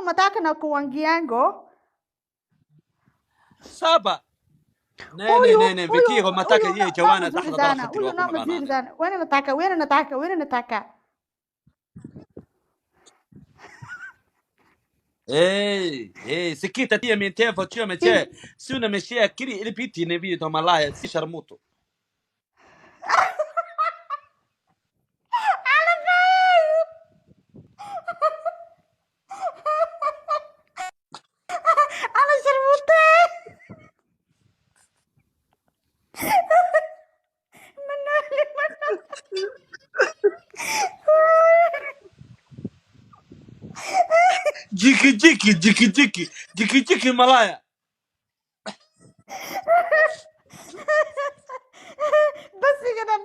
mataka na kuangiango. Saba. Huyu Vitigo mataka yeye jawana mzuri tahta sana. dalakati Huyu wa na kuma mzuri ganana. sana. Wewe nataka. Sikita tia min tefa chio meche. Suna meshia kiri ili piti ne video malaya si sharmuto. Ana sharmute. Manali. Jiki malaya. بس كده